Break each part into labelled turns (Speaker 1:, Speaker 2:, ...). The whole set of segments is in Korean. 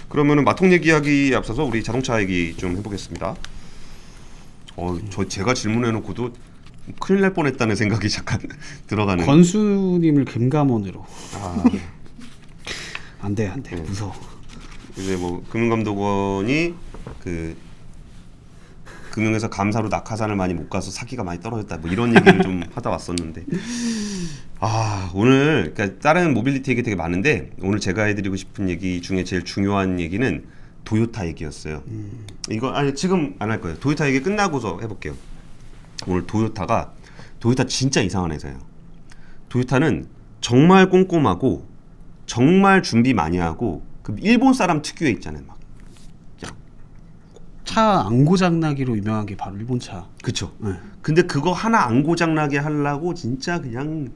Speaker 1: 그러면은 마통 얘기하기 앞서서 우리 자동차 얘기 좀 해보겠습니다. 제가 질문해놓고도 큰일 날 뻔했다는 생각이 잠깐 들어가는.
Speaker 2: 권수님을 금감원으로.
Speaker 1: 아,
Speaker 2: 안돼
Speaker 1: 네.
Speaker 2: 무서워.
Speaker 1: 이제 뭐 금융감독원이 그 금융회사 감사로 낙하산을 많이 못 가서 사기가 많이 떨어졌다. 뭐 이런 얘기를 좀 하다 왔었는데. 오늘 그러니까 다른 모빌리티 얘기 되게 많은데 오늘 제가 해드리고 싶은 얘기 중에 제일 중요한 얘기는 도요타 얘기였어요. 이거 아니 지금 안 할 거예요. 도요타 얘기 끝나고서 해볼게요. 오늘 도요타 진짜 이상한 회사예요. 도요타는 정말 꼼꼼하고 정말 준비 많이 하고 그 일본 사람 특유의 있잖아요. 막
Speaker 2: 차 안 고장나기로 유명한 게 바로 일본 차.
Speaker 1: 그쵸.
Speaker 2: 네.
Speaker 1: 근데 그거 하나 안 고장나게 하려고 진짜 그냥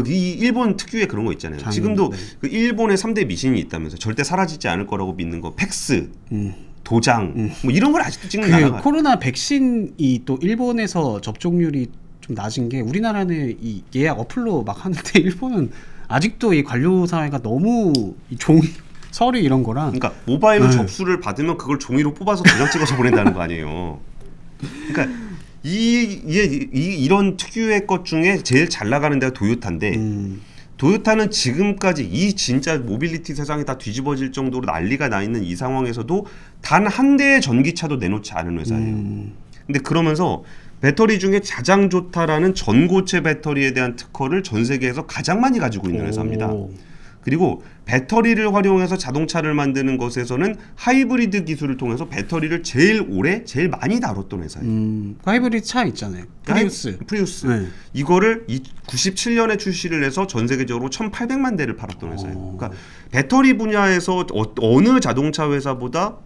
Speaker 1: 이 일본 특유의 그런 거 있잖아요. 지금도
Speaker 2: 네.
Speaker 1: 그 일본의 3대 미신이 있다면서 절대 사라지지 않을 거라고 믿는 거 팩스, 도장 뭐 이런 걸 아직도 찍는 나라가.
Speaker 2: 코로나 백신이 또 일본에서 접종률이 좀 낮은 게 우리나라는 이 예약 어플로 막 하는데 일본은 아직도 이 관료 사회가 너무 이 종이 서류 이런 거랑
Speaker 1: 그러니까 모바일로 접수를 받으면 그걸 종이로 뽑아서 도장 찍어서 보낸다는 거 아니에요. 그러니까 이런 특유의 것 중에 제일 잘 나가는 데가 도요타인데 도요타는 지금까지 이 진짜 모빌리티 세상이 다 뒤집어질 정도로 난리가 나 있는 이 상황에서도 단 한 대의 전기차도 내놓지 않은 회사예요. 근데 그러면서 배터리 중에 가장 좋다라는 전고체 배터리에 대한 특허를 전 세계에서 가장 많이 가지고 있는 회사입니다. 그리고 배터리를 활용해서 자동차를 만드는 것에서는 하이브리드 기술을 통해서 배터리를 제일 오래 제일 많이 다뤘던 회사예요.
Speaker 2: 하이브리드 차 있잖아요. 프리우스.
Speaker 1: 네. 이거를 97년에 출시를 해서 전 세계적으로 1,800만 대를 팔았던 회사예요. 그러니까 배터리 분야에서 어느 자동차 회사보다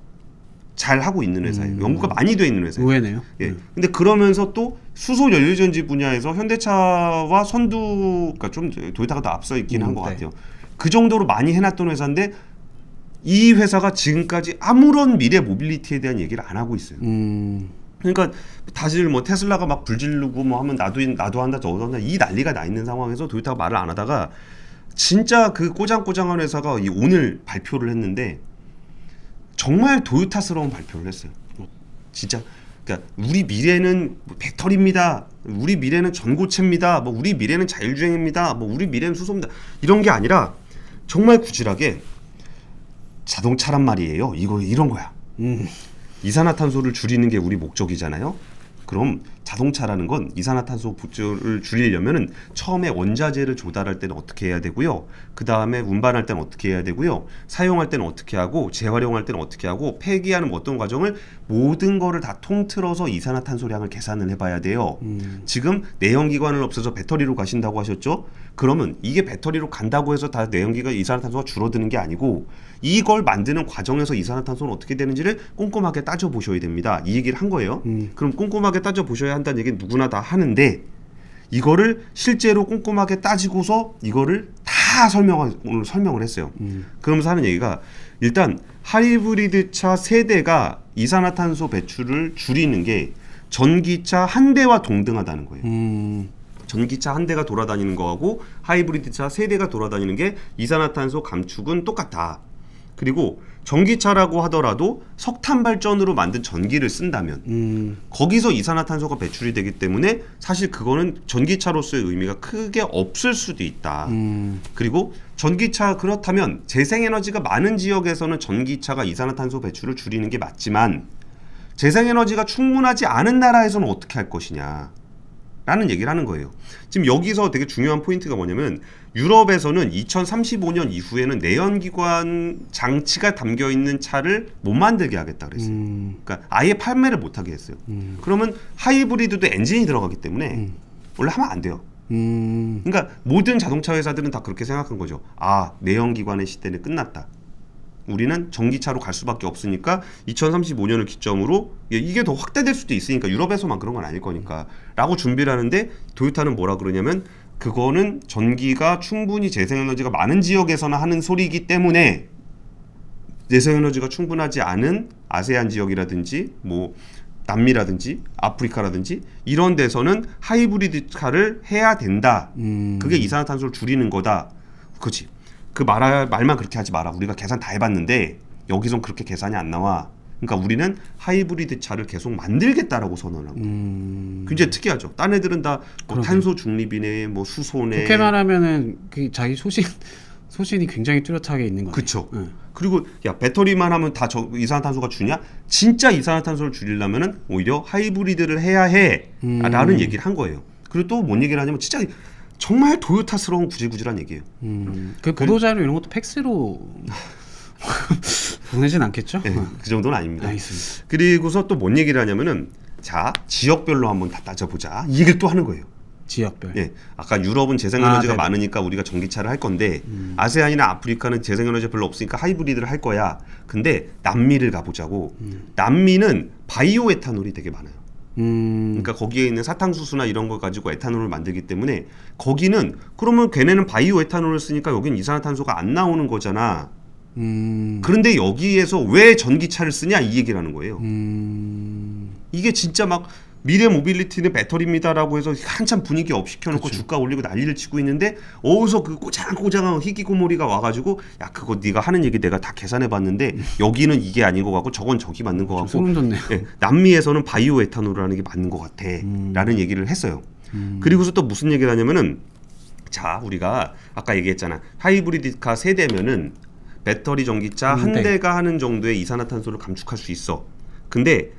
Speaker 1: 잘 하고 있는 회사예요. 연구가 많이 돼 있는 회사예요.
Speaker 2: 의외네요.
Speaker 1: 예. 근데 그러면서 또 수소 연료전지 분야에서 현대차와 그러니까 좀 도요타가 더 앞서 있긴 한 것 같아요. 그 정도로 많이 해놨던 회사인데 이 회사가 지금까지 아무런 미래 모빌리티에 대한 얘기를 안 하고 있어요. 그러니까 다들 뭐 테슬라가 막 불지르고 뭐 하면 나도 한다 저도 한다 이 난리가 나 있는 상황에서 도요타가 말을 안 하다가 진짜 그 꼬장꼬장한 회사가 오늘 발표를 했는데 정말 도요타스러운 발표를 했어요. 진짜 그러니까 우리 미래는 배터리입니다. 우리 미래는 전고체입니다. 뭐 우리 미래는 자율주행입니다. 뭐 우리 미래는 수소입니다. 이런 게 아니라 정말 구질하게 자동차란 말이에요. 이런 거야. 이산화탄소를 줄이는 게 우리 목적이잖아요. 그럼 자동차라는 건 이산화탄소를 줄이려면은 처음에 원자재를 조달할 때는 어떻게 해야 되고요. 그 다음에 운반할 때는 어떻게 해야 되고요. 사용할 때는 어떻게 하고 재활용할 때는 어떻게 하고 폐기하는 어떤 과정을 모든 거를 다 통틀어서 이산화탄소량을 계산을 해봐야 돼요. 지금 내연기관을 없애서 배터리로 가신다고 하셨죠? 그러면 이게 배터리로 간다고 해서 다 내연기관 이산화탄소가 줄어드는 게 아니고 이걸 만드는 과정에서 이산화탄소는 어떻게 되는지를 꼼꼼하게 따져보셔야 됩니다. 이 얘기를 한 거예요. 그럼 꼼꼼하게 따져보셔야 한다는 얘기는 누구나 다 하는데 이거를 실제로 꼼꼼하게 따지고서 이거를 다 오늘 설명을 했어요. 그러면서 하는 얘기가 일단 하이브리드 차 세대가 이산화탄소 배출을 줄이는 게 전기차 한 대와 동등하다는 거예요. 전기차 한 대가 돌아다니는 거하고 하이브리드 차 세 대가 돌아다니는 게 이산화탄소 감축은 똑같다. 그리고 전기차라고 하더라도 석탄 발전으로 만든 전기를 쓴다면 거기서 이산화탄소가 배출이 되기 때문에 사실 그거는 전기차로서의 의미가 크게 없을 수도 있다. 그리고 전기차 그렇다면 재생에너지가 많은 지역에서는 전기차가 이산화탄소 배출을 줄이는 게 맞지만 재생에너지가 충분하지 않은 나라에서는 어떻게 할 것이냐 라는 얘기를 하는 거예요. 지금 여기서 되게 중요한 포인트가 뭐냐면 유럽에서는 2035년 이후에는 내연기관 장치가 담겨있는 차를 못 만들게 하겠다 그랬어요. 그러니까 아예 판매를 못하게 했어요. 그러면 하이브리드도 엔진이 들어가기 때문에 원래 하면 안 돼요. 그러니까 모든 자동차 회사들은 다 그렇게 생각한 거죠. 내연기관의 시대는 끝났다. 우리는 전기차로 갈 수밖에 없으니까 2035년을 기점으로 이게 더 확대될 수도 있으니까 유럽에서만 그런 건 아닐 거니까 라고 준비를 하는데 도요타는 뭐라 그러냐면 그거는 전기가 충분히 재생에너지가 많은 지역에서나 하는 소리이기 때문에 재생에너지가 충분하지 않은 아세안 지역이라든지 뭐 남미라든지 아프리카라든지 이런 데서는 하이브리드 차를 해야 된다. 그게 이산화탄소를 줄이는 거다. 그렇지. 말만 그렇게 하지 마라. 우리가 계산 다 해봤는데 여기선 그렇게 계산이 안 나와. 그러니까 우리는 하이브리드 차를 계속 만들겠다라고 선언한 거예요. 굉장히 특이하죠. 딴 애들은 다 뭐 탄소 중립이네, 뭐 수소네.
Speaker 2: 그렇게 말하면은 그 자기 소신이 굉장히 뚜렷하게 있는 거네.
Speaker 1: 그렇죠. 그리고 야 배터리만 하면 다 이산화탄소가 주냐? 진짜 이산화탄소를 줄이려면은 오히려 하이브리드를 해야 해라는 얘기를 한 거예요. 그리고 또 뭔 얘기를 하냐면 진짜 정말 도요타스러운 구질구질한 얘기예요.
Speaker 2: 그 보도자료 이런 것도 팩스로 보내진 않겠죠?
Speaker 1: 네, 그 정도는 아닙니다.
Speaker 2: 알겠습니다.
Speaker 1: 그리고서 또 뭔 얘기를 하냐면은 자 지역별로 한번 다 따져보자 이 얘기를 또 하는 거예요.
Speaker 2: 지역별.
Speaker 1: 예, 아까 유럽은 재생에너지가
Speaker 2: 네네.
Speaker 1: 많으니까 우리가 전기차를 할 건데 아세안이나 아프리카는 재생에너지 별로 없으니까 하이브리드를 할 거야. 근데 남미를 가보자고. 남미는 바이오 에탄올이 되게 많아요. 그러니까 거기에 있는 사탕수수나 이런 걸 가지고 에탄올을 만들기 때문에 거기는 그러면 걔네는 바이오 에탄올을 쓰니까 여긴 이산화탄소가 안 나오는 거잖아. 그런데 여기에서 왜 전기차를 쓰냐 이 얘기를 하는 거예요. 이게 진짜 막 미래 모빌리티는 배터리입니다라고 해서 한참 분위기 업 시켜놓고
Speaker 2: 그쵸.
Speaker 1: 주가 올리고 난리를 치고 있는데 어디서 그 꼬장꼬장한 희귀고모리가 와가지고 야 그거 네가 하는 얘기 내가 다 계산해봤는데 여기는 이게 아닌 것 같고 저건 저기 맞는 것 같고
Speaker 2: 소름 돋네요.
Speaker 1: 예, 남미에서는 바이오 에탄올이라는 게 맞는 것 같아 라는 얘기를 했어요. 그리고서 또 무슨 얘기를 하냐면은 자 우리가 아까 얘기했잖아 하이브리드카 세대면은 배터리 전기차 한
Speaker 2: 네.
Speaker 1: 대가 하는 정도의 이산화탄소를 감축할 수 있어. 근데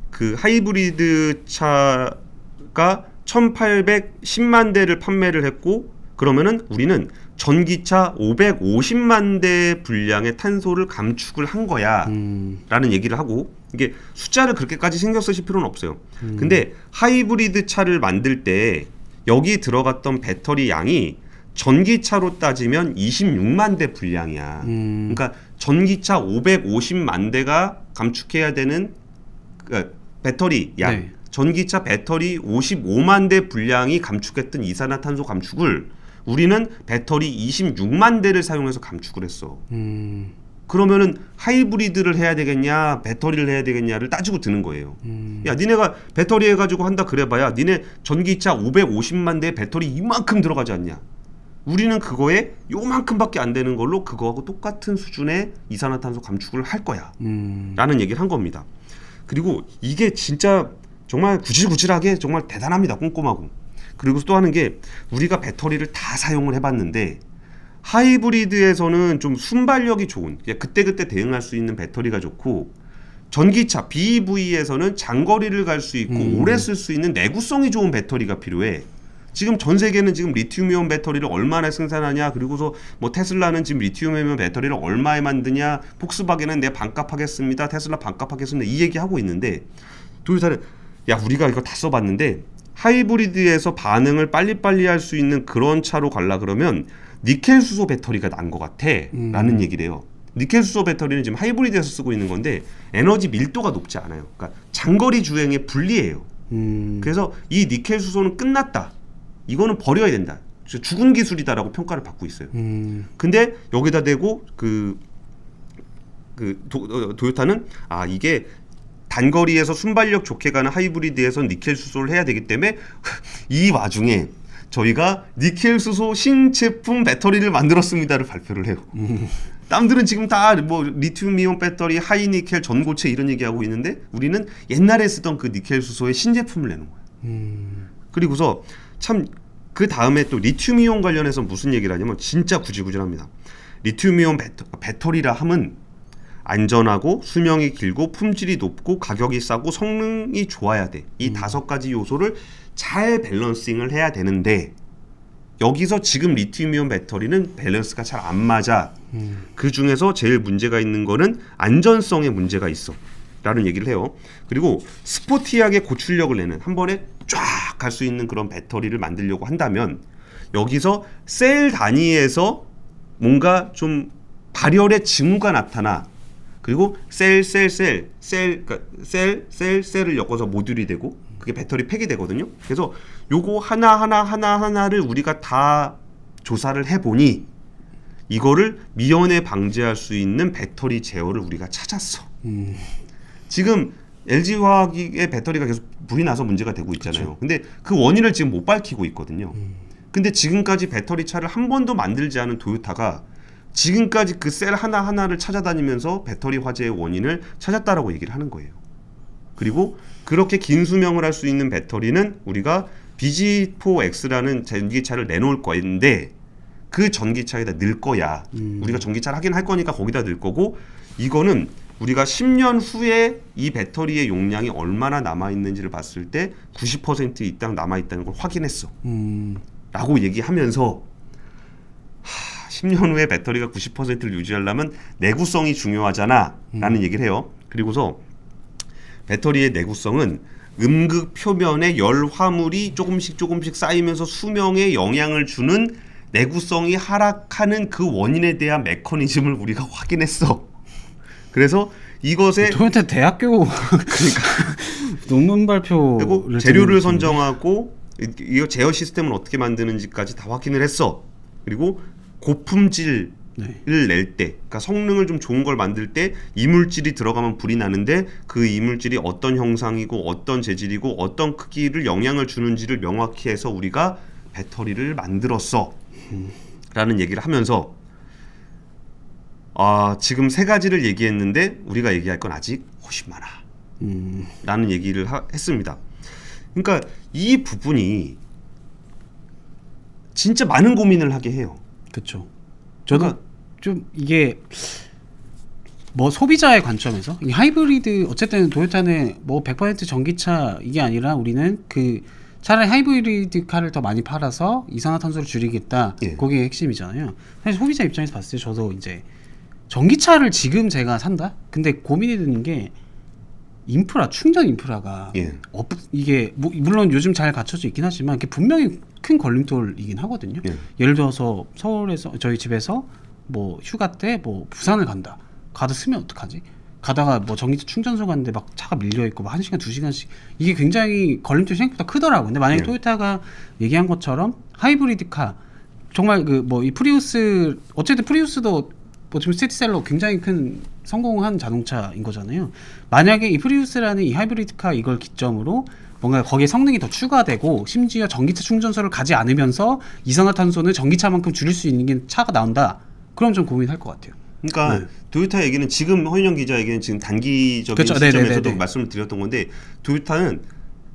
Speaker 1: 그 하이브리드 차가 1810만 대를 판매를 했고 그러면은 우리는 전기차 550만 대 분량의 탄소를 감축을 한 거야 라는 얘기를 하고 이게 숫자를 그렇게까지 신경 쓰실 필요는 없어요. 근데 하이브리드 차를 만들 때 여기 들어갔던 배터리 양이 전기차로 따지면 26만 대 분량이야. 그러니까 전기차 550만 대가 감축해야 되는 배터리 양,
Speaker 2: 네.
Speaker 1: 전기차 배터리 55만 대 분량이 감축했던 이산화탄소 감축을 우리는 배터리 26만 대를 사용해서 감축을 했어. 그러면은 하이브리드를 해야 되겠냐, 배터리를 해야 되겠냐를 따지고 드는 거예요. 야, 니네가 배터리 해가지고 한다 그래봐야 니네 전기차 550만 대 배터리 이만큼 들어가지 않냐? 우리는 그거에 요만큼밖에 안 되는 걸로 그거하고 똑같은 수준의 이산화탄소 감축을 할 거야. 라는 얘기를 한 겁니다. 그리고 이게 진짜 정말 구질구질하게 정말 대단합니다. 꼼꼼하고. 그리고 또 하는 게 우리가 배터리를 다 사용을 해봤는데 하이브리드에서는 좀 순발력이 좋은 그때그때 대응할 수 있는 배터리가 좋고 전기차 BEV에서는 장거리를 갈 수 있고 오래 쓸 수 있는 내구성이 좋은 배터리가 필요해. 지금 전 세계는 지금 리튬이온 배터리를 얼마나 생산하냐 그리고서 뭐 테슬라는 지금 리튬이온 배터리를 얼마에 만드냐 폭스바겐은 내 반값 하겠습니다 테슬라 반값 하겠습니다 이 얘기하고 있는데 도요타는 야 우리가 이거 다 써봤는데 하이브리드에서 반응을 빨리빨리 할 수 있는 그런 차로 갈라 그러면 니켈 수소 배터리가 난 것 같아 라는 얘기를 해요. 니켈 수소 배터리는 지금 하이브리드에서 쓰고 있는 건데 에너지 밀도가 높지 않아요. 그러니까 장거리 주행에 불리해요. 그래서 이 니켈 수소는 끝났다. 이거는 버려야 된다. 죽은 기술이다라고 평가를 받고 있어요. 근데 여기다 대고 도요타는 이게 단거리에서 순발력 좋게 가는 하이브리드에서 니켈 수소를 해야 되기 때문에 이 와중에 저희가 니켈 수소 신제품 배터리를 만들었습니다를 발표를 해요. 남들은 지금 다 뭐 리튬이온 배터리, 하이니켈, 전고체 이런 얘기하고 있는데 우리는 옛날에 쓰던 그 니켈 수소의 신제품을 내는 거예요. 그리고서 참 그 다음에 또 리튬이온 관련해서 무슨 얘기를 하냐면 진짜 구질구질합니다. 리튬이온 배터리라 함은 안전하고 수명이 길고 품질이 높고 가격이 싸고 성능이 좋아야 돼. 이 5가지 요소를 잘 밸런싱을 해야 되는데 여기서 지금 리튬이온 배터리는 밸런스가 잘 안 맞아. 그 중에서 제일 문제가 있는 거는 안전성에 문제가 있어 라는 얘기를 해요. 그리고 스포티하게 고출력을 내는 한 번에 쫙 갈 수 있는 그런 배터리를 만들려고 한다면 여기서 셀 단위에서 뭔가 좀 발열의 징후가 나타나. 그리고 셀을 엮어서 모듈이 되고 그게 배터리 팩이 되거든요. 그래서 요거 하나를 우리가 다 조사를 해보니 이거를 미연에 방지할 수 있는 배터리 제어를 우리가 찾았어. 지금 LG화학의 배터리가 계속 불이 나서 문제가 되고 있잖아요.
Speaker 2: 그쵸.
Speaker 1: 근데 그 원인을 지금 못 밝히고 있거든요. 근데 지금까지 배터리 차를 한 번도 만들지 않은 도요타가 지금까지 그 셀 하나하나를 찾아다니면서 배터리 화재의 원인을 찾았다라고 얘기를 하는 거예요. 그리고 그렇게 긴 수명을 할 수 있는 배터리는 우리가 BG4X라는 전기차를 내놓을 건데 그 전기차에다 넣을 거야. 우리가 전기차를 하긴 할 거니까 거기다 넣을 거고 이거는 우리가 10년 후에 이 배터리의 용량이 얼마나 남아있는지를 봤을 때 90% 이상 남아있다는 걸 확인했어. 라고 얘기하면서 10년 후에 배터리가 90%를 유지하려면 내구성이 중요하잖아 라는 얘기를 해요. 그리고서 배터리의 내구성은 음극 표면에 열 화물이 조금씩 쌓이면서 수명에 영향을 주는 내구성이 하락하는 그 원인에 대한 메커니즘을 우리가 확인했어. 그래서 이것에
Speaker 2: 도요타 대학교 논문 발표
Speaker 1: 그리고 재료를 선정하고 이거 제어 시스템을 어떻게 만드는지까지 다 확인을 했어. 그리고 고품질을 낼 때, 그러니까 성능을 좀 좋은 걸 만들 때 이물질이 들어가면 불이 나는데 그 이물질이 어떤 형상이고 어떤 재질이고 어떤 크기를 영향을 주는지를 명확히 해서 우리가 배터리를 만들었어 라는 얘기를 하면서 지금 세 가지를 얘기했는데 우리가 얘기할 건 아직 훨씬 많아 라는 얘기를 했습니다. 그러니까 이 부분이 진짜 많은 고민을 하게 해요.
Speaker 2: 그렇죠. 저도
Speaker 1: 그러니까
Speaker 2: 좀 이게 뭐 소비자의 관점에서 이 하이브리드 어쨌든 도요타는 뭐 100% 전기차 이게 아니라 우리는 그 차라리 하이브리드 카를 더 많이 팔아서 이산화탄소를 줄이겠다.
Speaker 1: 예.
Speaker 2: 그게 핵심이잖아요. 사실 소비자 입장에서 봤을 때 저도 이제 전기차를 지금 제가 산다. 근데 고민이 드는 게 인프라 충전 인프라가
Speaker 1: 예.
Speaker 2: 이게 물론 요즘 잘 갖춰져 있긴 하지만 이게 분명히 큰 걸림돌이긴 하거든요.
Speaker 1: 예.
Speaker 2: 예를 들어서 서울에서 저희 집에서 뭐 휴가 때 뭐 부산을 간다. 가다 쓰면 어떡하지? 가다가 뭐 전기차 충전소 갔는데 막 차가 밀려 있고 막 1시간 2시간씩 이게 굉장히 걸림돌이 생각보다 크더라고요. 근데 만약에
Speaker 1: 예.
Speaker 2: 토요타가 얘기한 것처럼 하이브리드 카 정말 그 뭐 이 프리우스 어쨌든 프리우스도 뭐 지금 스테디셀러 굉장히 큰 성공한 자동차인 거잖아요. 만약에 이 프리우스라는 이 하이브리드 카 이걸 기점으로 뭔가 거기에 성능이 더 추가되고 심지어 전기차 충전소를 가지 않으면서 이산화탄소는 전기차만큼 줄일 수 있는 게 차가 나온다. 그럼 좀 고민할 것 같아요.
Speaker 1: 그러니까
Speaker 2: 네.
Speaker 1: 도요타 얘기는 지금 허인영 기자 얘기는 지금 단기적인
Speaker 2: 그렇죠.
Speaker 1: 시점에서도
Speaker 2: 네네네네.
Speaker 1: 말씀을 드렸던 건데 도요타는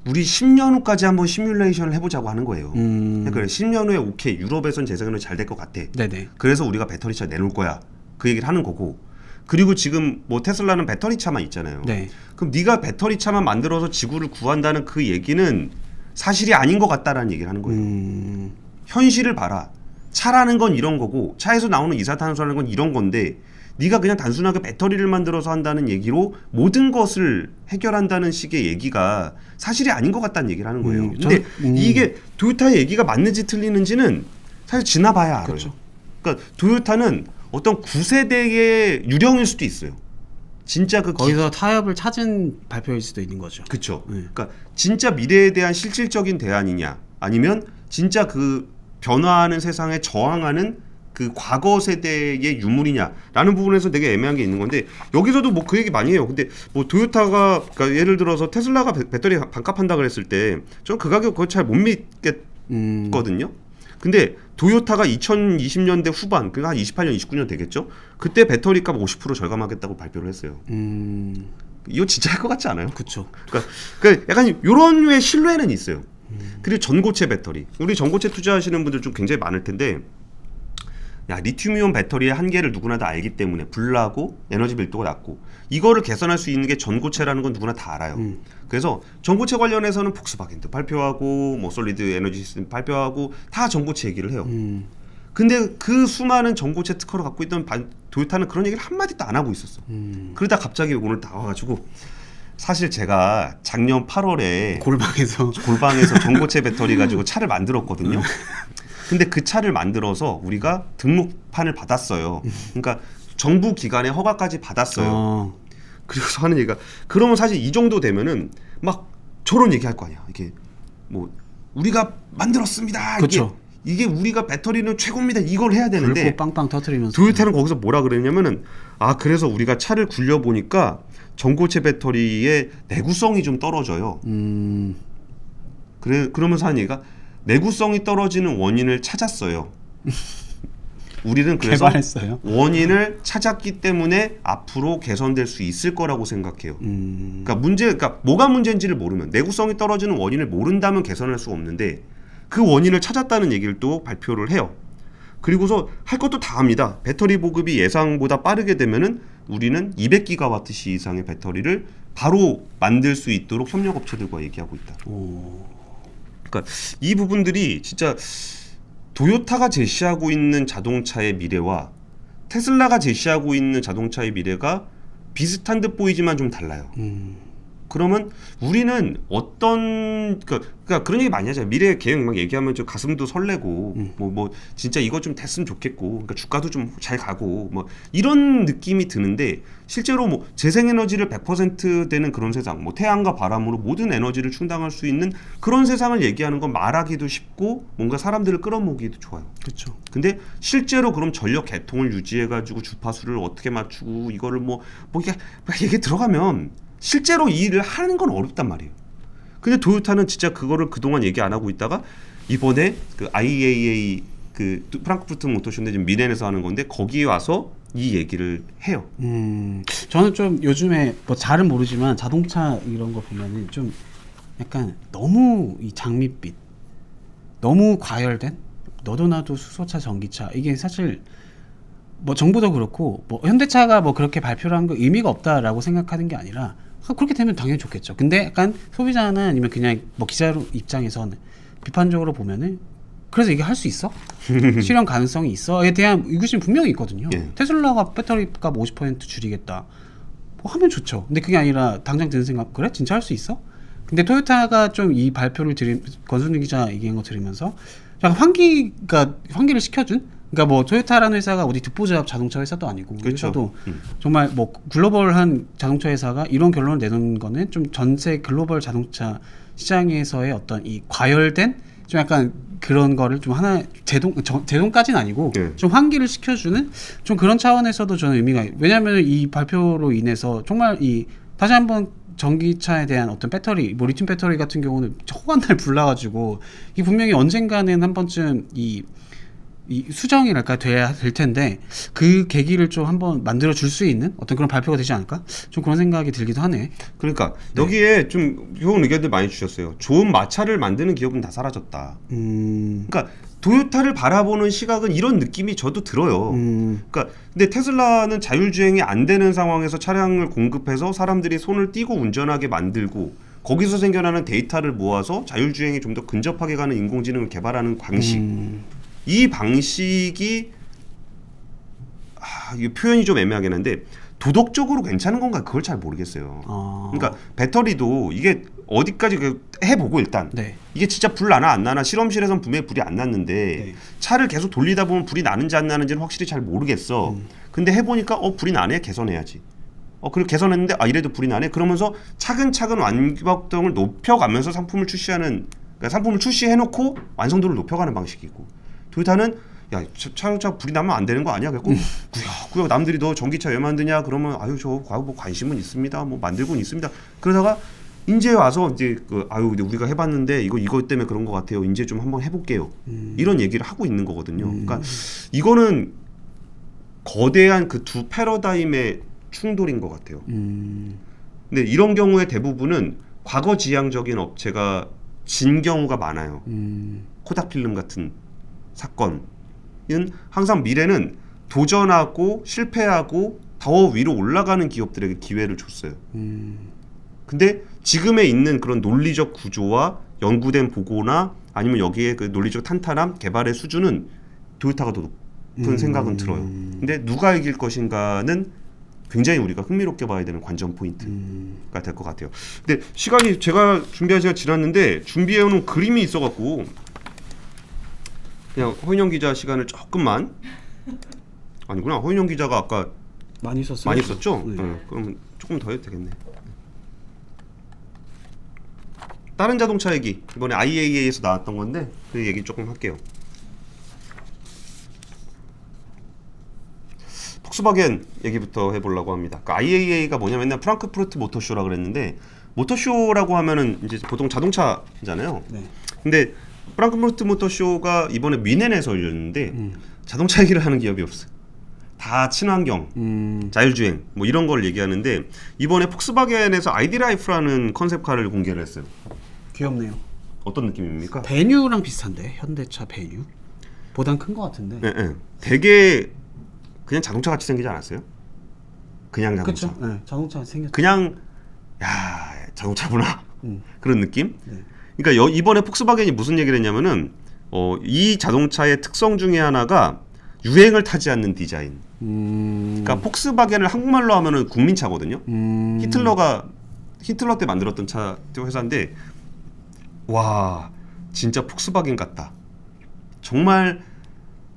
Speaker 1: 우리 10년 후까지 한번 시뮬레이션을 해보자고 하는 거예요. 그러니까 10년 후에 오케이 유럽에선 재생에너지 잘 될 것 같아.
Speaker 2: 네네.
Speaker 1: 그래서 우리가 배터리차 내놓을 거야. 그 얘기를 하는 거고. 그리고 지금 뭐 테슬라는 배터리차만 있잖아요.
Speaker 2: 네.
Speaker 1: 그럼 네가 배터리차만 만들어서 지구를 구한다는 그 얘기는 사실이 아닌 것 같다라는 얘기를 하는 거예요. 현실을 봐라. 차라는 건 이런 거고 차에서 나오는 이산화탄소라는 건 이런 건데 네가 그냥 단순하게 배터리를 만들어서 한다는 얘기로 모든 것을 해결한다는 식의 얘기가 사실이 아닌 것 같다는 얘기를 하는 거예요. 근데 이게 도요타의 얘기가 맞는지 틀리는지는 사실 지나봐야 알아요.
Speaker 2: 그렇죠.
Speaker 1: 그러니까 도요타는 어떤 9세대의 유령일 수도 있어요. 진짜 그
Speaker 2: 거기서 타협을 찾은 발표일 수도 있는 거죠.
Speaker 1: 그렇죠. 그러니까 진짜 미래에 대한 실질적인 대안이냐 아니면 진짜 그 변화하는 세상에 저항하는 그 과거 세대의 유물이냐라는 부분에서 되게 애매한 게 있는 건데 여기서도 뭐 그 얘기 많이 해요. 근데 뭐 도요타가 그러니까 예를 들어서 테슬라가 배터리 반값한다 그랬을 때 저는 그 가격 그거 잘 못 믿겠거든요. 근데 도요타가 2020년대 후반 그러니까 한 28년 29년 되겠죠. 그때 배터리값 50% 절감하겠다고 발표를 했어요. 이거 진짜 할 것 같지 않아요?
Speaker 2: 그렇죠.
Speaker 1: 그러니까 약간 이런 류의 신뢰는 있어요. 그리고 전고체 배터리. 우리 전고체 투자하시는 분들 좀 굉장히 많을 텐데 야 리튬이온 배터리의 한계를 누구나 다 알기 때문에 불나고 에너지 밀도가 낮고 이거를 개선할 수 있는 게 전고체라는 건 누구나 다 알아요. 그래서 전고체 관련해서는 폭스바겐도 발표하고 뭐 솔리드 에너지 시스템 발표하고 다 전고체 얘기를 해요. 근데 그 수많은 전고체 특허를 갖고 있던 도요타는 그런 얘기를 한마디도 안 하고 있었어. 그러다 갑자기 오늘 나와가지고 사실 제가 작년 8월에 골방에서 전고체 배터리 가지고 차를 만들었거든요. 근데 그 차를 만들어서 우리가 등록판을 받았어요. 그러니까 정부 기관의 허가까지 받았어요. 그래서 하는 얘기가 그러면 사실 이 정도 되면은 막 저런 얘기할 거 아니야. 이게 뭐 우리가 만들었습니다.
Speaker 2: 그렇죠.
Speaker 1: 이게 우리가 배터리는 최고입니다. 이걸 해야 되는데
Speaker 2: 불꽃 빵빵 터트리면서
Speaker 1: 도요타는 거기서 뭐라 그랬냐면은 그래서 우리가 차를 굴려 보니까 전고체 배터리의 내구성이 좀 떨어져요. 그러면서 하는 얘기가 내구성이 떨어지는 원인을 찾았어요. 우리는 그래서
Speaker 2: 개발했어요.
Speaker 1: 원인을 찾았기 때문에 앞으로 개선될 수 있을 거라고 생각해요. 그러니까 뭐가 문제인지를 모르면, 내구성이 떨어지는 원인을 모른다면 개선할 수 없는데 그 원인을 찾았다는 얘기를 또 발표를 해요. 그리고서 할 것도 다 합니다. 배터리 보급이 예상보다 빠르게 되면은 우리는 200기가와트시 이상의 배터리를 바로 만들 수 있도록 협력업체들과 얘기하고 있다. 그러니까 이 부분들이 진짜 도요타가 제시하고 있는 자동차의 미래와 테슬라가 제시하고 있는 자동차의 미래가 비슷한 듯 보이지만 좀 달라요. 그러면 우리는 어떤 그러니까 그런 얘기 많이 하잖아요. 미래 계획 막 얘기하면 좀 가슴도 설레고 뭐 진짜 이거 좀 됐으면 좋겠고, 그러니까 주가도 좀 잘 가고 뭐 이런 느낌이 드는데, 실제로 뭐 재생에너지를 100% 되는 그런 세상, 뭐 태양과 바람으로 모든 에너지를 충당할 수 있는 그런 세상을 얘기하는 건 말하기도 쉽고 뭔가 사람들을 끌어모으기도 좋아요.
Speaker 2: 그렇죠.
Speaker 1: 근데 실제로 그럼 전력 개통을 유지해가지고 주파수를 어떻게 맞추고 이거를 뭐 이게 들어가면 실제로 이 일을 하는 건 어렵단 말이에요. 근데 도요타는 진짜 그거를 그동안 얘기 안 하고 있다가 이번에 그 IAA 그 프랑크푸르트 모터쇼인데 지금 미넨에서 하는 건데 거기에 와서 이 얘기를 해요.
Speaker 2: 저는 좀 요즘에 뭐 잘은 모르지만 자동차 이런 거 보면은 좀 약간 너무 이 장밋빛, 너무 과열된, 너도 나도 수소차, 전기차, 이게 사실 뭐 정부도 그렇고 뭐 현대차가 뭐 그렇게 발표를 한 거 의미가 없다라고 생각하는 게 아니라 그렇게 되면 당연히 좋겠죠. 근데 약간 소비자나 아니면 그냥 뭐 기자 입장에서는 비판적으로 보면은 그래서 이게 할 수 있어? 실현 가능성이 있어?에 대한 의구심이 분명히 있거든요.
Speaker 1: 예.
Speaker 2: 테슬라가 배터리 값 50% 줄이겠다. 뭐 하면 좋죠. 근데 그게 아니라 당장 드는 생각, 그래? 진짜 할 수 있어? 근데 토요타가 좀 이 발표를 권순희 기자 얘기한 거 들으면서 약간 환기를 시켜준? 그러니까 뭐 토요타라는 회사가 어디 듣보잡 자동차 회사도 아니고,
Speaker 1: 그렇죠.
Speaker 2: 회사도 정말 뭐 글로벌한 자동차 회사가 이런 결론을 내놓은 거는 좀 전세 글로벌 자동차 시장에서의 어떤 이 과열된 좀 약간 그런 거를 좀 하나 제동까지는 아니고
Speaker 1: 네.
Speaker 2: 좀 환기를 시켜주는 좀 그런 차원에서도 저는 의미가, 왜냐하면 이 발표로 인해서 정말 이 다시 한번 전기차에 대한 어떤 배터리, 뭐 리튬 배터리 같은 경우는 허간날 불나가지고 이 분명히 언젠가는 한 번쯤 이 수정이랄까 돼야 될 텐데 그 계기를 좀 한번 만들어 줄 수 있는 어떤 그런 발표가 되지 않을까? 좀 그런 생각이 들기도 하네.
Speaker 1: 그러니까 여기에 좀 좋은 의견들 많이 주셨어요. 좋은 마차를 만드는 기업은 다 사라졌다. 그러니까 도요타를 바라보는 시각은 이런 느낌이 저도 들어요. 그러니까 근데 테슬라는 자율주행이 안 되는 상황에서 차량을 공급해서 사람들이 손을 떼고 운전하게 만들고 거기서 생겨나는 데이터를 모아서 자율주행이 좀 더 근접하게 가는 인공지능을 개발하는 방식. 이 방식이 이게 표현이 좀 애매하긴 한데 도덕적으로 괜찮은 건가 그걸 잘 모르겠어요. 그러니까 배터리도 이게 어디까지 해보고 일단
Speaker 2: 네.
Speaker 1: 이게 진짜 불 나나 안 나나, 실험실에선 분명히 불이 안 났는데
Speaker 2: 네.
Speaker 1: 차를 계속 돌리다 보면 불이 나는지 안 나는지는 확실히 잘 모르겠어. 근데 해보니까 불이 나네, 개선해야지. 그리고 개선했는데 이래도 불이 나네. 그러면서 차근차근 완벽도를 높여가면서 상품을 출시하는, 그러니까 상품을 출시해놓고 완성도를 높여가는 방식이고, 도요타는 야, 차로차 불이 나면 안 되는 거 아니야? 그래서 구역 남들이 너 전기차 왜 만드냐? 그러면 저 뭐 관심은 있습니다. 뭐 만들고는 있습니다. 그러다가 이제 와서 이제 근데 우리가 해봤는데 이거 때문에 그런 것 같아요. 이제 좀 한번 해볼게요. 이런 얘기를 하고 있는 거거든요. 그러니까 이거는 거대한 그 두 패러다임의 충돌인 것 같아요. 근데 이런 경우에 대부분은 과거 지향적인 업체가 진 경우가 많아요. 코닥필름 같은 사건은 항상 미래는 도전하고 실패하고 더 위로 올라가는 기업들에게 기회를 줬어요. 근데 지금에 있는 그런 논리적 구조와 연구된 보고나 아니면 여기에 그 논리적 탄탄함, 개발의 수준은 도요타가 더 높은 생각은 들어요. 근데 누가 이길 것인가는 굉장히 우리가 흥미롭게 봐야 되는 관전 포인트가 될 것 같아요. 근데 시간이 제가 준비한 시간 지났는데 준비해오는 그림이 있어갖고 그냥 허인영 기자 시간을 조금만, 아니구나, 허인영 기자가 아까
Speaker 2: 많이 썼어요.
Speaker 1: 많이 썼죠?
Speaker 2: 네.
Speaker 1: 그럼 조금 더 해도 되겠네. 다른 자동차 얘기, 이번에 IAA에서 나왔던 건데 그 얘기 조금 할게요. 폭스바겐 얘기부터 해보려고 합니다. 그 IAA가 뭐냐면 맨날 프랑크푸르트 모터쇼라 그랬는데, 모터쇼라고 하면은 이제 보통 자동차잖아요.
Speaker 2: 네.
Speaker 1: 근데 프랑크푸르트 모터쇼가 이번에 미넨에서 열렸는데 자동차 얘기를 하는 기업이 없어요. 다 친환경, 자율주행 뭐 이런 걸 얘기하는데 이번에 폭스바겐에서 아이디라이프라는 컨셉카를 공개를 했어요.
Speaker 2: 귀엽네요.
Speaker 1: 어떤 느낌입니까?
Speaker 2: 베뉴랑 비슷한데 현대차 베뉴? 보단 큰 것 같은데.
Speaker 1: 네, 네. 되게 그냥 자동차 같이 생기지 않았어요? 그냥 자동차.
Speaker 2: 그렇죠. 네, 자동차 생겼죠.
Speaker 1: 그냥 야 자동차구나 그런 느낌.
Speaker 2: 네.
Speaker 1: 그러니까 이번에 폭스바겐이 무슨 얘기를 했냐면은 이 자동차의 특성 중에 하나가 유행을 타지 않는 디자인. 그러니까 폭스바겐을 한국말로 하면은 국민차거든요. 히틀러 때 만들었던 차 회사인데 와 진짜 폭스바겐 같다. 정말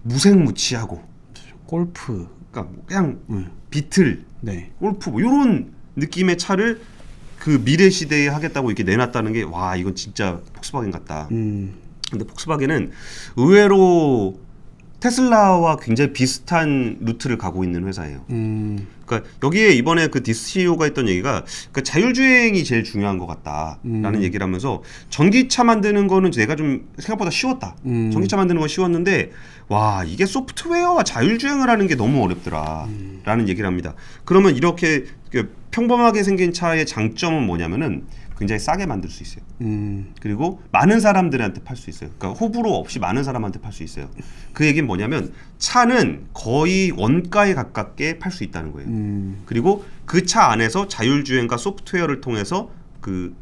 Speaker 1: 무색무취하고
Speaker 2: 골프.
Speaker 1: 그러니까 그냥 비틀,
Speaker 2: 네.
Speaker 1: 골프 뭐 이런 느낌의 차를 그 미래 시대에 하겠다고 이렇게 내놨다는 게 와 이건 진짜 폭스바겐 같다. 근데 폭스바겐은 의외로 테슬라와 굉장히 비슷한 루트를 가고 있는 회사예요. 그러니까 여기에 이번에 그 CEO가 했던 얘기가 그러니까 자율주행이 제일 중요한 것 같다라는 얘기를 하면서 전기차 만드는 거는 내가 좀 생각보다 쉬웠다. 전기차 만드는 건 쉬웠는데 와 이게 소프트웨어와 자율주행을 하는 게 너무 어렵더라라는 얘기를 합니다. 그러면 이렇게 평범하게 생긴 차의 장점은 뭐냐면은 굉장히 싸게 만들 수 있어요. 그리고 많은 사람들한테 팔 수 있어요. 그러니까 호불호 없이 많은 사람한테 팔 수 있어요. 그 얘기는 뭐냐면 차는 거의 원가에 가깝게 팔 수 있다는 거예요. 그리고 그 차 안에서 자율주행과 소프트웨어를 통해서 그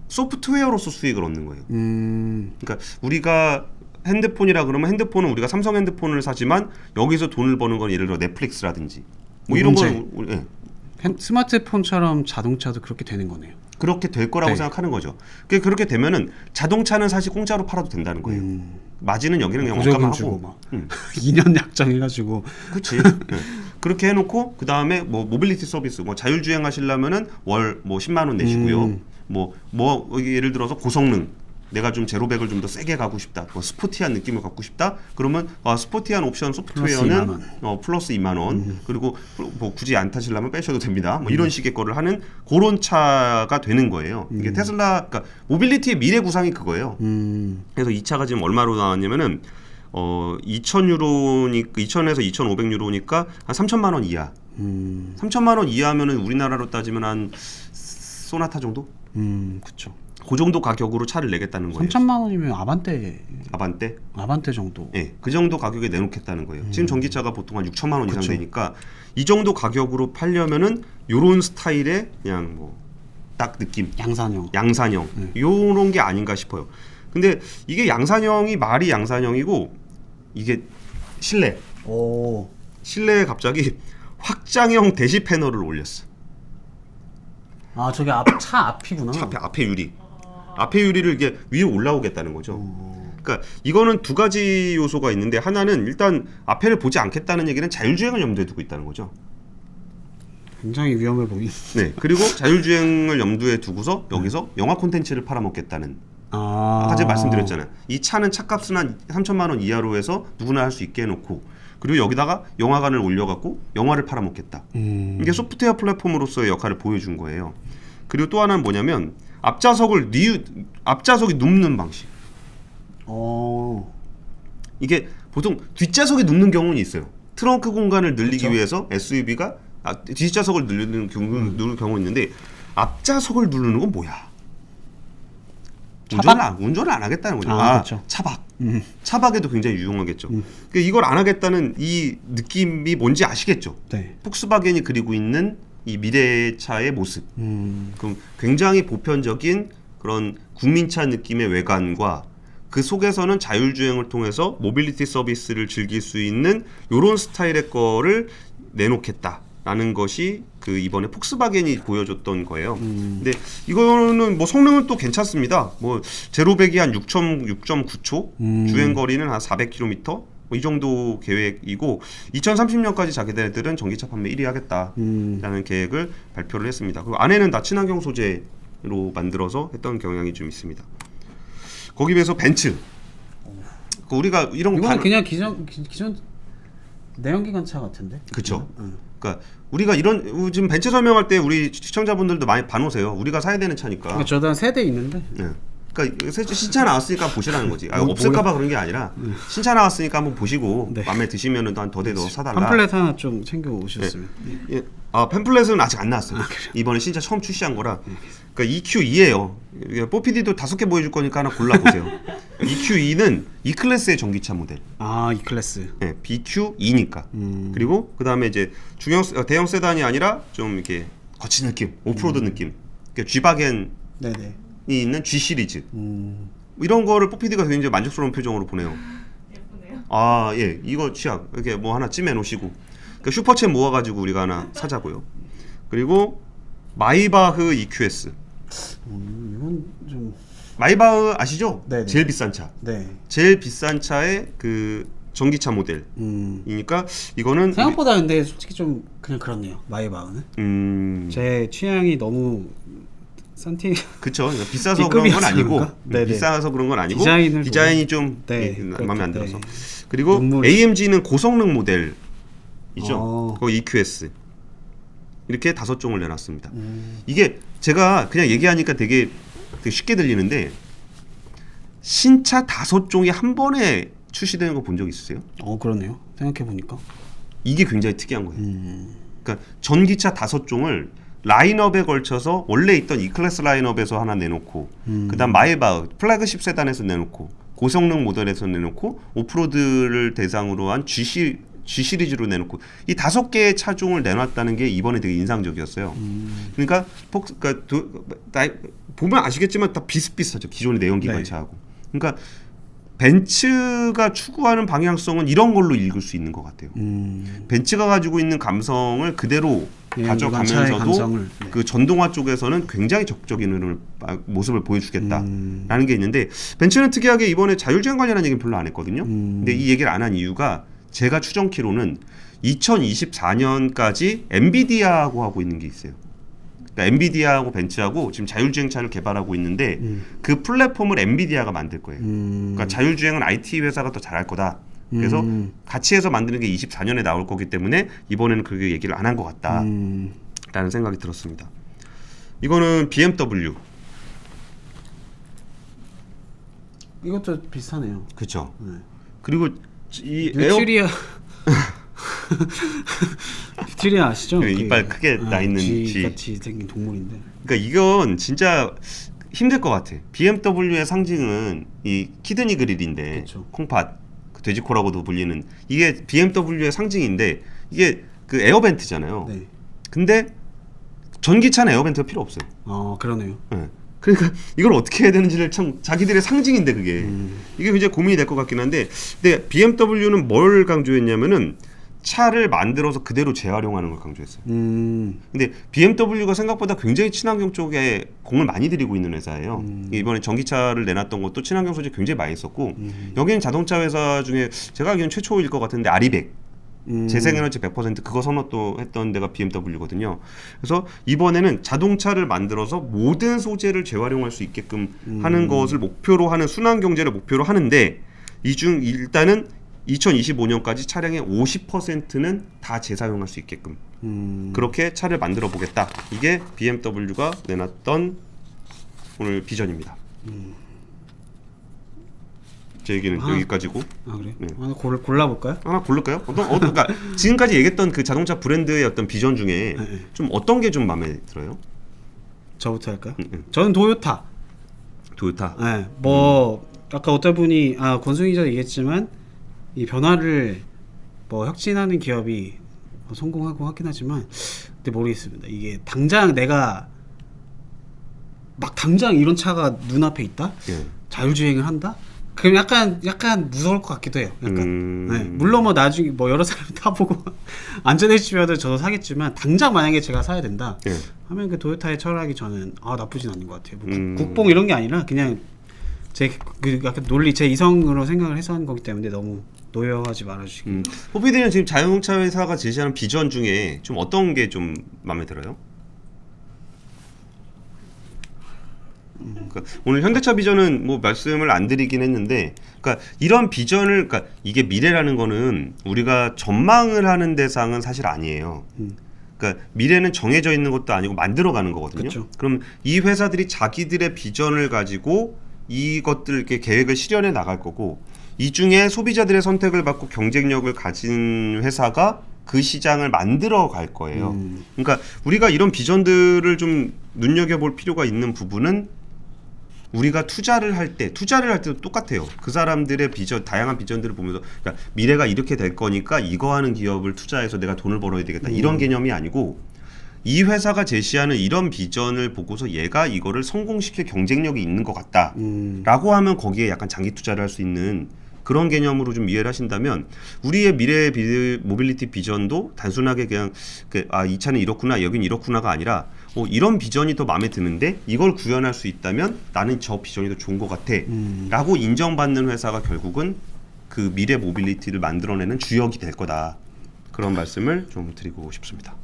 Speaker 1: 소프트웨어로서 수익을 얻는 거예요. 그러니까 우리가 핸드폰이라 그러면 핸드폰은 우리가 삼성 핸드폰을 사지만 여기서 돈을 버는 건 예를 들어 넷플릭스라든지 뭐 이런 건 예.
Speaker 2: 스마트폰처럼 자동차도 그렇게 되는 거네요.
Speaker 1: 그렇게 될 거라고
Speaker 2: 네.
Speaker 1: 생각하는 거죠. 그렇게 되면은 자동차는 사실 공짜로 팔아도 된다는 거예요. 마진은 여기는 그냥 원가만 하고
Speaker 2: 막 2년 약정해가지고.
Speaker 1: 그렇지. 네. 그렇게 해놓고 그 다음에 뭐 모빌리티 서비스, 뭐 자율주행 하시려면은 월 뭐 10만 원 내시고요. 뭐 예를 들어서 고성능. 내가 좀 제로백을 좀 더 세게 가고 싶다. 뭐 스포티한 느낌을 갖고 싶다. 그러면 스포티한 옵션 소프트웨어는 플러스 2만 원. 그리고 뭐 굳이 안 타시려면 빼셔도 됩니다. 뭐 이런 식의 거를 하는 그런 차가 되는 거예요. 이게 테슬라, 그러니까 모빌리티의 미래 구상이 그거예요. 그래서 이 차가 지금 얼마로 나왔냐면은 2,000에서 2,500유로니까 한 3천만 원 이하. 3천만 원 이하면은 우리나라로 따지면 한 소나타 정도?
Speaker 2: 그렇죠.
Speaker 1: 그 정도 가격으로 차를 내겠다는 거예요.
Speaker 2: 3천만 원이면 아반떼 정도.
Speaker 1: 예, 그 정도 가격에 내놓겠다는 거예요. 지금 전기차가 보통 한 6천만 원 이상 되니까 이 정도 가격으로 팔려면은 요런 스타일의 그냥 뭐 딱 느낌.
Speaker 2: 양산형.
Speaker 1: 요런 게 아닌가 싶어요. 근데 이게 양산형이 말이 양산형이고 이게 실내에 갑자기 확장형 대시 패널을 올렸어.
Speaker 2: 아 저게 차 앞이구나.
Speaker 1: 차 앞에 유리. 앞에 유리를 이게 위에 올라오겠다는 거죠. 그러니까 이거는 두 가지 요소가 있는데 하나는 일단 앞에를 보지 않겠다는 얘기는 자율주행을 염두에 두고 있다는 거죠.
Speaker 2: 굉장히 위험해 보이.
Speaker 1: 네. 그리고 자율주행을 염두에 두고서 여기서 영화 콘텐츠를 팔아먹겠다는. 아까 제가 말씀드렸잖아요. 이 차는 차값은 한 3천만 원 이하로 해서 누구나 할 수 있게 해놓고 그리고 여기다가 영화관을 올려갖고 영화를 팔아먹겠다. 이게 소프트웨어 플랫폼으로서의 역할을 보여준 거예요. 그리고 또 하나는 뭐냐면 앞좌석이 눕는 방식. 이게 보통 뒷좌석에 눕는 경우는 있어요. 트렁크 공간을 늘리기 위해서 SUV가 뒷좌석을 누르는 경우 있는데 앞좌석을 누르는 건 뭐야? 운전을 안 하겠다는 거죠.
Speaker 2: 그렇죠.
Speaker 1: 차박. 차박에도 굉장히 유용하겠죠. 그러니까 이걸 안 하겠다는 이 느낌이 뭔지 아시겠죠?
Speaker 2: 네.
Speaker 1: 폭스바겐이 그리고 있는 이 미래차의 모습. 그럼 굉장히 보편적인 그런 국민차 느낌의 외관과 그 속에서는 자율주행을 통해서 모빌리티 서비스를 즐길 수 있는 이런 스타일의 거를 내놓겠다라는 것이 그 이번에 폭스바겐이 보여줬던 거예요. 근데 이거는 뭐 성능은 또 괜찮습니다. 뭐 제로백이 한 6.9초, 주행 거리는 한 400km. 뭐 이 정도 계획이고 2030년까지 자기네들은 전기차 판매 1위 하겠다라는 계획을 발표를 했습니다. 그리고 안에는 다 친환경 소재로 만들어서 했던 경향이 좀 있습니다. 거기에 비해서 벤츠. 우리가 이런
Speaker 2: 이건 그냥 기존 내연기관차 같은데.
Speaker 1: 그렇죠. 그러니까 우리가 이런 지금 벤츠 설명할 때 우리 시청자분들도 많이 봐놓으세요. 우리가 사야 되는 차니까.
Speaker 2: 저도 한 3대 있는데.
Speaker 1: 네. 그러니까 신차 나왔으니까 보시라는 거지.
Speaker 2: 뭐,
Speaker 1: 없을까봐 그런 게 아니라 신차 나왔으니까 한번 보시고
Speaker 2: 네.
Speaker 1: 마음에 드시면은 또 한 더 사달라.
Speaker 2: 팜플렛 하나 좀 챙겨 오셨으면.
Speaker 1: 예. 팸플렛은 아직 안 나왔어요. 이번에 신차 처음 출시한 거라. 그러니까 EQ2예요. 뽀피디도 5개 보여줄 거니까 하나 골라 보세요. EQ2는 E 클래스의 전기차 모델.
Speaker 2: 아, 이 클래스.
Speaker 1: 네, BQ2니까. 그리고 그 다음에 이제 대형 세단이 아니라 좀 이렇게 거친 느낌, 오프로드 느낌. 그러니까 G바겐이
Speaker 2: 네네.
Speaker 1: 있는 G 시리즈. 이런 거를 뽀피디가 굉장히 만족스러운 표정으로 보내요.
Speaker 3: 예쁘네요.
Speaker 1: 아, 예, 이거 취향 이렇게 뭐 하나 찜해 놓으시고. 그러니까 슈퍼챗 모아가지고 우리가 하나 사자고요. 그리고 마이바흐 EQS.
Speaker 2: 이건 좀.
Speaker 1: 마이바흐 아시죠?
Speaker 2: 네네.
Speaker 1: 제일 비싼 차.
Speaker 2: 네.
Speaker 1: 제일 비싼 차의 그 전기차 모델이니까 이거는
Speaker 2: 생각보다 근데 솔직히 좀 그냥 그렇네요. 마이바흐는. 제 취향이 너무 산티.
Speaker 1: 그쵸. 비싸서 그런 건 아니고 비싸서 그런 건 아니고 디자인이 좀 마음에 안 들어서. 그리고 AMG는 고성능 모델이죠. 그거 EQS 이렇게 5종을 내놨습니다. 이게 제가 그냥 얘기하니까 되게 쉽게 들리는데 신차 5종이 한 번에 출시되는 거 본 적 있으세요?
Speaker 2: 그러네요. 생각해 보니까
Speaker 1: 이게 굉장히 특이한 거예요. 그러니까 전기차 5종을 라인업에 걸쳐서 원래 있던 E클래스 라인업에서 하나 내놓고 그다음 마이바흐 플래그십 세단에서 내놓고 고성능 모델에서 내놓고 오프로드를 대상으로 한 G 시리즈로 내놓고 이 5개의 차종을 내놨다는 게 이번에 되게 인상적이었어요. 그러니까 보면 아시겠지만 다 비슷비슷하죠. 기존의 내연기관 차하고. 그러니까 벤츠가 추구하는 방향성은 이런 걸로 읽을 수 있는 것 같아요. 벤츠가 가지고 있는 감성을 그대로 가져가면서도 그 전동화 쪽에서는 굉장히 적극적인 모습을 보여주겠다라는 게 있는데 벤츠는 특이하게 이번에 자율주행 관련한 얘기는 별로 안 했거든요. 근데 이 얘기를 안 한 이유가 제가 추정키로는 2024년까지 엔비디아하고 하고 있는 게 있어요. 그러니까 엔비디아하고 벤츠하고 지금 자율주행차를 개발하고 있는데 그 플랫폼을 엔비디아가 만들 거예요. 그러니까 자율주행은 IT 회사가 더 잘할 거다. 그래서 같이 해서 만드는 게 24년에 나올 거기 때문에 이번에는 그게 얘기를 안 한 것 같다라는 생각이 들었습니다. 이거는 BMW.
Speaker 2: 이것도 비슷하네요.
Speaker 1: 그렇죠. 그리고 이
Speaker 2: 뉴트리아 뉴트리아 아시죠?
Speaker 1: 이빨 크게 나 있는
Speaker 2: G 같이 생긴 동물인데.
Speaker 1: 그러니까 이건 진짜 힘들 것 같아. BMW의 상징은 이 키드니 그릴인데
Speaker 2: 그쵸.
Speaker 1: 콩팥 돼지코라고도 불리는 이게 BMW의 상징인데 이게 그 에어벤트잖아요.
Speaker 2: 네.
Speaker 1: 근데 전기차는 에어벤트가 필요 없어요.
Speaker 2: 그러네요.
Speaker 1: 네. 그러니까 이걸 어떻게 해야 되는지를 참 자기들의 상징인데 그게 이게 굉장히 고민이 될 것 같긴 한데 근데 BMW는 뭘 강조했냐면은 차를 만들어서 그대로 재활용하는 걸 강조했어요. 근데 BMW가 생각보다 굉장히 친환경 쪽에 공을 많이 들이고 있는 회사예요. 이번에 전기차를 내놨던 것도 친환경 소재 굉장히 많이 썼고 여기는 자동차 회사 중에 제가 알기로는 최초일 것 같은데 아리백 재생에너지 100% 그거 선호 했던 데가 BMW거든요. 그래서 이번에는 자동차를 만들어서 모든 소재를 재활용할 수 있게끔 하는 것을 목표로 하는 순환 경제를 목표로 하는데 이 중 일단은 2025년까지 차량의 50%는 다 재사용할 수 있게끔 그렇게 차를 만들어 보겠다. 이게 BMW가 내놨던 오늘 비전입니다. 제 얘기는 여기까지고.
Speaker 2: 그래?
Speaker 1: 네.
Speaker 2: 하나 골라볼까요?
Speaker 1: 하나 고를까요? 그러니까 지금까지 얘기했던 그 자동차 브랜드의 어떤 비전 중에 좀 어떤 게 좀 마음에 들어요?
Speaker 2: 저부터 할까요? 저는 도요타.
Speaker 1: 도요타.
Speaker 2: 네, 뭐 아까 어떤 분이 권순희 기자 얘기했지만 이 변화를 뭐 혁신하는 기업이 성공하고 하긴 하지만 근데 모르겠습니다. 이게 당장 내가 막 당장 이런 차가 눈앞에 있다? 자율주행을 한다? 그럼 약간 무서울 것 같기도 해요. 약간. 네. 물론 뭐 나중에 뭐 여러 사람이 타보고 안전해지면 저도 사겠지만 당장 만약에 제가 사야 된다 하면 그 도요타의 철학이 저는 나쁘진 않은 것 같아요. 뭐 국뽕 이런 게 아니라 그냥 제 그 약간 논리 제 이성으로 생각을 해서 하는 거기 때문에 너무 노여하지 말아주시기.
Speaker 1: 호피디는 지금 자동차 회사가 제시하는 비전 중에 좀 어떤 게 좀 마음에 들어요? 그러니까 오늘 현대차 비전은 뭐 말씀을 안 드리긴 했는데, 그러니까 이런 비전을, 그러니까 이게 미래라는 거는 우리가 전망을 하는 대상은 사실 아니에요. 그러니까 미래는 정해져 있는 것도 아니고 만들어가는 거거든요.
Speaker 2: 그쵸.
Speaker 1: 그럼 이 회사들이 자기들의 비전을 가지고 이것들 이렇게 계획을 실현해 나갈 거고 이 중에 소비자들의 선택을 받고 경쟁력을 가진 회사가 그 시장을 만들어 갈 거예요. 그러니까 우리가 이런 비전들을 좀 눈여겨볼 필요가 있는 부분은 우리가 투자를 할 때도 똑같아요. 그 사람들의 비전, 다양한 비전들을 보면서 그러니까 미래가 이렇게 될 거니까 이거 하는 기업을 투자해서 내가 돈을 벌어야 되겠다 이런 개념이 아니고 이 회사가 제시하는 이런 비전을 보고서 얘가 이거를 성공시킬 경쟁력이 있는 것 같다라고 하면 거기에 약간 장기 투자를 할 수 있는 그런 개념으로 좀 이해를 하신다면 우리의 미래 모빌리티 비전도 단순하게 그냥 이 차는 이렇구나 여긴 이렇구나가 아니라 이런 비전이 더 마음에 드는데 이걸 구현할 수 있다면 나는 저 비전이 더 좋은 것 같아 라고 인정받는 회사가 결국은 그 미래 모빌리티를 만들어내는 주역이 될 거다. 그런 말씀을 좀 드리고 싶습니다.